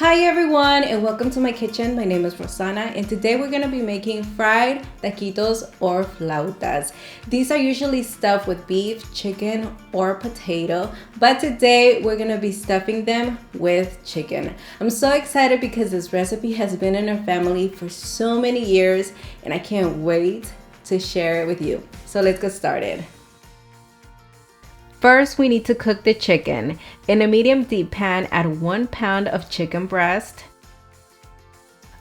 Hi everyone and welcome to my kitchen. My name is Rosana and today we're going to be making fried taquitos or flautas. These are usually stuffed with beef, chicken, or potato, but today we're going to be stuffing them with chicken. I'm so excited because this recipe has been in our family for so many years and I can't wait to share it with you. So let's get started. First, we need to cook the chicken. In a medium deep pan, add 1 pound of chicken breast,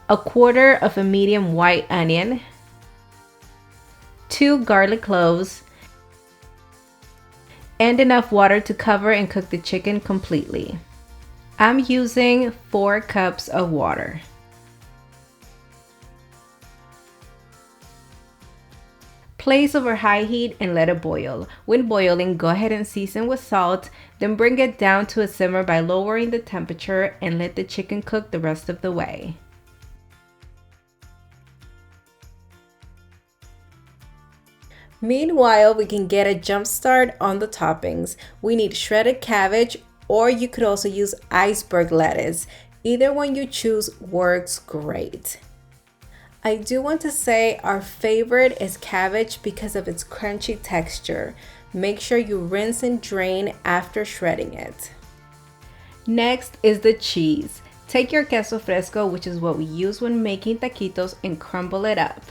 a quarter of a medium white onion, 2 garlic cloves, and enough water to cover and cook the chicken completely. I'm using 4 cups of water. Place over high heat and let it boil. When boiling, go ahead and season with salt, then bring it down to a simmer by lowering the temperature and let the chicken cook the rest of the way. Meanwhile, we can get a jump start on the toppings. We need shredded cabbage, or you could also use iceberg lettuce. Either one you choose works great. I do want to say our favorite is cabbage because of its crunchy texture. Make sure you rinse and drain after shredding it. Next is the cheese. Take your queso fresco, which is what we use when making taquitos, and crumble it up.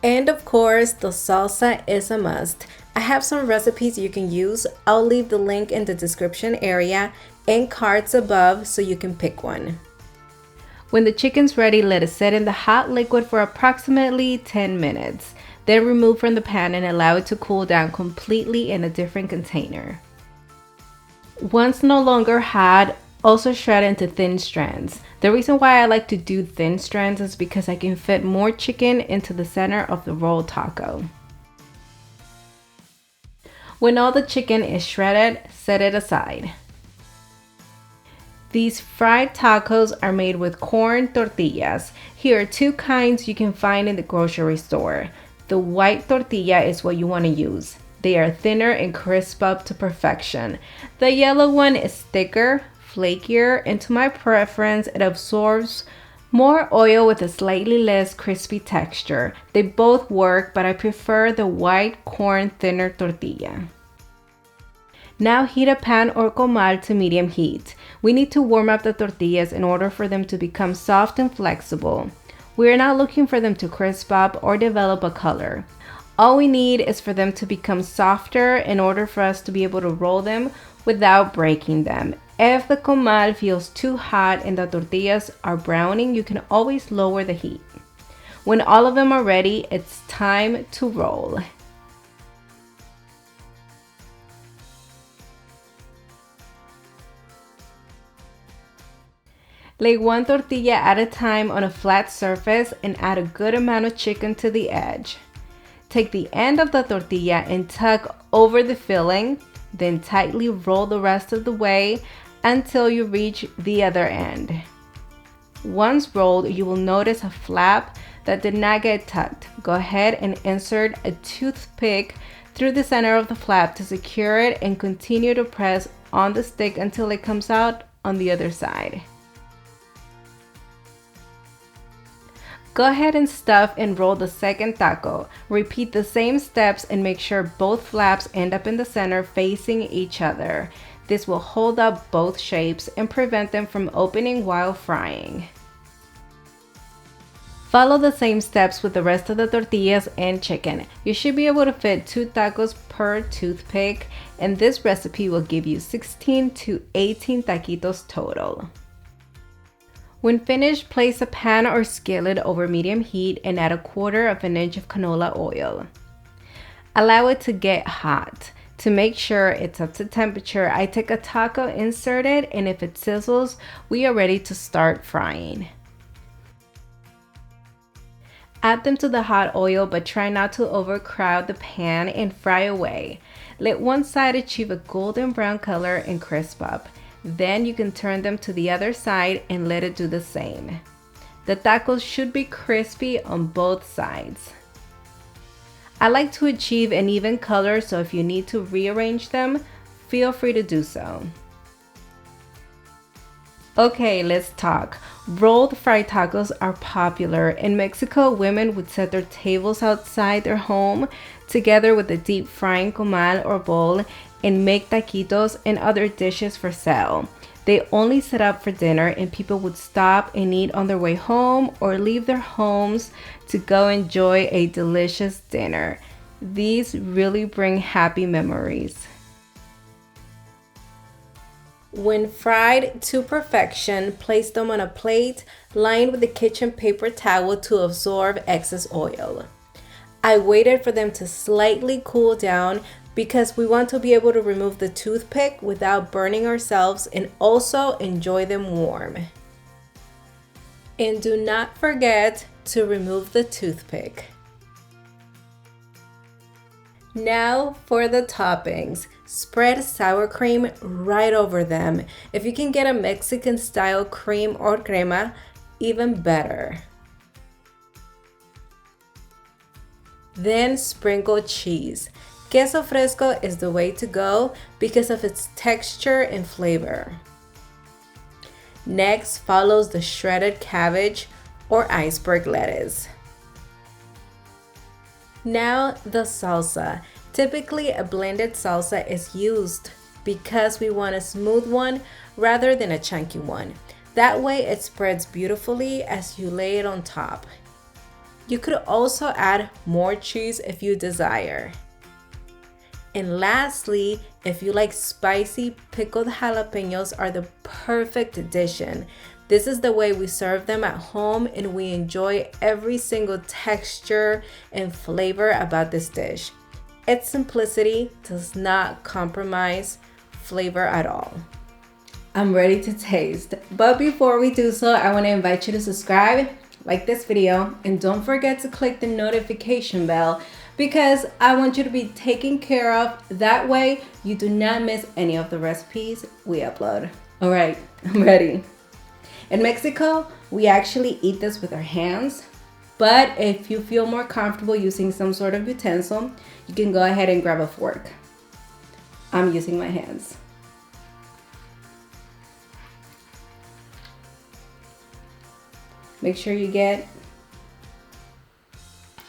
And of course, the salsa is a must. I have some recipes you can use. I'll leave the link in the description area and cards above so you can pick one. When the chicken's ready, let it sit in the hot liquid for approximately 10 minutes. Then remove from the pan and allow it to cool down completely in a different container. Once no longer hot, also shred into thin strands. The reason why I like to do thin strands is because I can fit more chicken into the center of the rolled taco. When all the chicken is shredded, set it aside. These fried tacos are made with corn tortillas. Here are 2 kinds you can find in the grocery store. The white tortilla is what you want to use. They are thinner and crisp up to perfection. The yellow one is thicker, flakier, and to my preference, it absorbs more oil with a slightly less crispy texture. They both work, but I prefer the white corn thinner tortilla. Now heat a pan or comal to medium heat. We need to warm up the tortillas in order for them to become soft and flexible. We are not looking for them to crisp up or develop a color. All we need is for them to become softer in order for us to be able to roll them without breaking them. If the comal feels too hot and the tortillas are browning, you can always lower the heat. When all of them are ready, it's time to roll. Lay 1 tortilla at a time on a flat surface and add a good amount of chicken to the edge. Take the end of the tortilla and tuck over the filling, then tightly roll the rest of the way until you reach the other end. Once rolled, you will notice a flap that did not get tucked. Go ahead and insert a toothpick through the center of the flap to secure it and continue to press on the stick until it comes out on the other side. Go ahead and stuff and roll the second taco. Repeat the same steps and make sure both flaps end up in the center facing each other. This will hold up both shapes and prevent them from opening while frying. Follow the same steps with the rest of the tortillas and chicken. You should be able to fit 2 tacos per toothpick, and this recipe will give you 16 to 18 taquitos total. When finished, place a pan or skillet over medium heat and add a quarter of an inch of canola oil. Allow it to get hot. To make sure it's up to temperature, I take a taco, insert it, and if it sizzles, we are ready to start frying. Add them to the hot oil, but try not to overcrowd the pan and fry away. Let one side achieve a golden brown color and crisp up. Then you can turn them to the other side and let it do the same. The tacos should be crispy on both sides. I like to achieve an even color, so if you need to rearrange them, feel free to do so. Okay, let's talk. Rolled fried tacos are popular. In Mexico, women would set their tables outside their home together with a deep frying comal or bowl and make taquitos and other dishes for sale. They only set up for dinner and people would stop and eat on their way home or leave their homes to go enjoy a delicious dinner. These really bring happy memories. When fried to perfection, place them on a plate lined with a kitchen paper towel to absorb excess oil. I waited for them to slightly cool down because we want to be able to remove the toothpick without burning ourselves and also enjoy them warm. And do not forget to remove the toothpick. Now for the toppings. Spread sour cream right over them. If you can get a Mexican style cream or crema, even better. Then sprinkle cheese. Queso fresco is the way to go because of its texture and flavor. Next follows the shredded cabbage or iceberg lettuce. Now the salsa. Typically a blended salsa is used because we want a smooth one rather than a chunky one. That way it spreads beautifully as you lay it on top. You could also add more cheese if you desire. And lastly, if you like spicy, pickled jalapeños are the perfect addition. This is the way we serve them at home and we enjoy every single texture and flavor about this dish. Its simplicity does not compromise flavor at all. I'm ready to taste, but before we do so, I want to invite you to subscribe, like this video, and don't forget to click the notification bell because I want you to be taken care of. That way you do not miss any of the recipes we upload. All right, I'm ready. In Mexico, we actually eat this with our hands, but if you feel more comfortable using some sort of utensil, you can go ahead and grab a fork. I'm using my hands. Make sure you get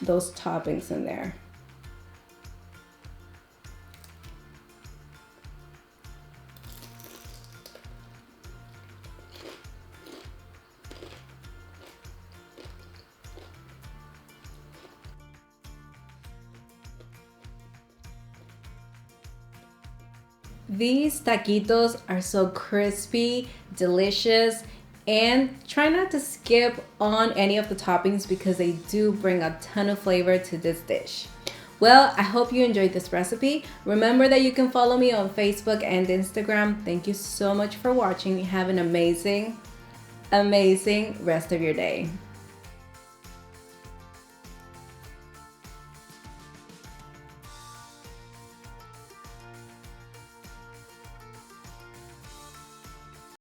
those toppings in there. These taquitos are so crispy, delicious, and try not to skip on any of the toppings because they do bring a ton of flavor to this dish. Well, I hope you enjoyed this recipe. Remember that you can follow me on Facebook and Instagram. Thank you so much for watching. Have an amazing rest of your day.